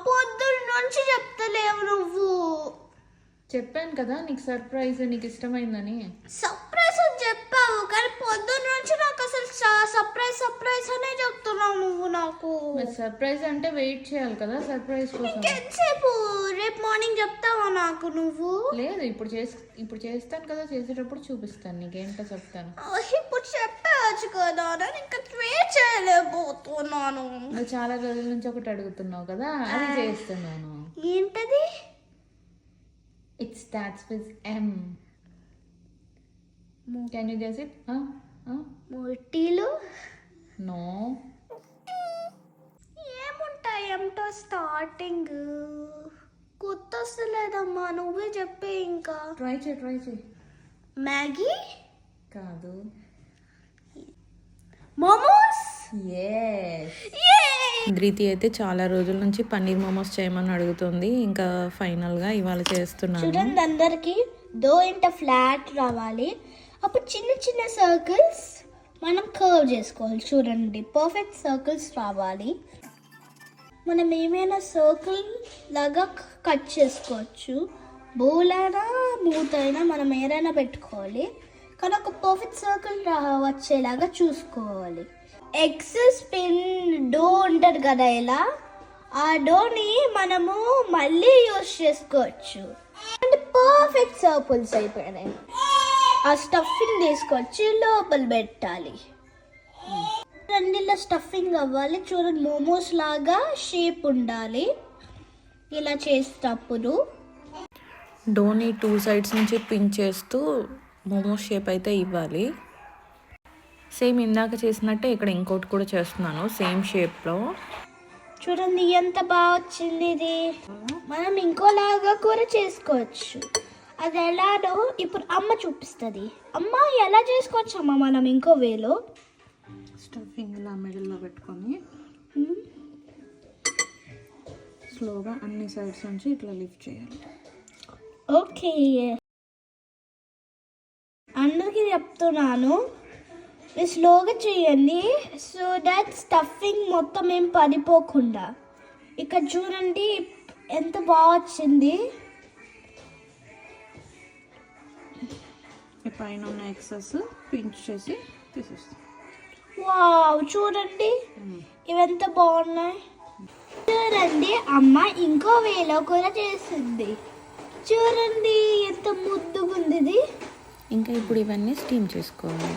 పొద్దున్న నుంచి చెప్తలేవు నువ్వు. చెప్పాను కదా నీకు సర్ప్రైజ్, నీకు ఇష్టమైందని. సర్ప్రైజ్ అని చెప్పావు కానీ పొద్దున్న నుంచి నాకు అసలు సర్ప్రైజ్ అనే చెప్తున్నావు నువ్వు నాకు. సర్ప్రైజ్ అంటే వెయిట్ చేయాలి కదా సర్ప్రైజ్ కోసం. ఎంతసేపు? రేపు మార్నింగ్ చెప్తావా నాకు నువ్వు? లేదు, ఇప్పుడు చేస్తాను కదా, చేసేటప్పుడు చూపిస్తాను నీకేంటో చెప్తాను. ఇప్పుడు చెప్పవచ్చు కదా, నేను ఇంకా వెయిట్ చేయలేకపోతున్నాను. నువ్వు చాలా రోజుల నుంచి ఒకటి అడుగుతున్నావు కదా, అది చేస్తున్నాను. ఏంటది? It starts with M. Can you guess it? ముట్టీలు? No. ఏముంటాయి ఎంతో స్టార్టింగ్? గుర్తొస్తలేదమ్మా, నువ్వే చెప్పే. ఇంకా ట్రై చేయి. మ్యాగీ కాదు. మోమోస్? Yes. ధృతి అయితే చాలా రోజుల నుంచి పన్నీర్ మోమోస్ చేయమని అడుగుతుంది. ఇంకా ఫైనల్గా ఇవాళ చేస్తున్నాను. చూడండి, అందరికి దో ఇంత ఫ్లాట్ రావాలి. అప్పుడు చిన్న చిన్న సర్కిల్స్ మనం కర్వ్ చేసుకోవాలి. చూడండి, పర్ఫెక్ట్ సర్కిల్స్ రావాలి. మనం ఏమైనా సర్కిల్ లాగా కట్ చేసుకోవచ్చు. బౌలైనా మూతైనా మనం ఏదైనా పెట్టుకోవాలి, కానీ ఒక పర్ఫెక్ట్ సర్కిల్ వచ్చేలాగా చూసుకోవాలి. ఎగ్స్ స్పిన్ డో ఉంటుంది కదా, ఇలా ఆ డోని మనము మళ్ళీ యూజ్ చేసుకోవచ్చు. అంటే పర్ఫెక్ట్ సర్కిల్స్ అయిపోయినాయి. ఆ స్టఫింగ్ తీసుకొచ్చి లోపల పెట్టాలి. రెండిలో స్టఫింగ్ అవ్వాలి. చూడండి, మోమోస్ లాగా షేప్ ఉండాలి. ఇలా చేసేటప్పుడు డోని 2 sides నుంచి పిన్ చేస్తూ మోమోస్ షేప్ అయితే ఇవ్వాలి. సేమ్ ఇందాక చేసినట్టే ఇక్కడ ఇంకోటి కూడా చేస్తున్నాను సేమ్ షేప్లో. చూడండి ఎంత బాగా వచ్చింది. ఇది మనం ఇంకోలాగా కూడా చేసుకోవచ్చు. అది ఎలానో ఇప్పుడు అమ్మ చూపిస్తుంది. అమ్మ ఎలా చేసుకోవచ్చు అమ్మ మనం ఇంకో వేలో? స్టఫింగ్ ఇలా మిడిల్లో పెట్టుకొని స్లోగా అన్ని సైడ్స్ నుంచి ఇట్లా లిఫ్ట్ చేయాలి. ఓకే, అందరికీ చెప్తున్నాను, మీరు స్లోగా చేయండి సో దట్ స్టఫింగ్ మొత్తం ఏం పడిపోకుండా. ఇక్కడ చూడండి ఎంత బాగా వచ్చింది. పైన ఉన్న ఎక్సెస్ పించ్ చేసి తీసేస్తాం. వావ్, చూడండి ఇవెంత బాగున్నాయి. చూడండి, అమ్మ ఇంకో వేలో కూడా చేసింది. చూడండి ఎంత ముద్దుగా ఉంది ఇది. ఇంకా ఇప్పుడు ఇవన్నీ స్టీమ్ చేసుకోవాలి.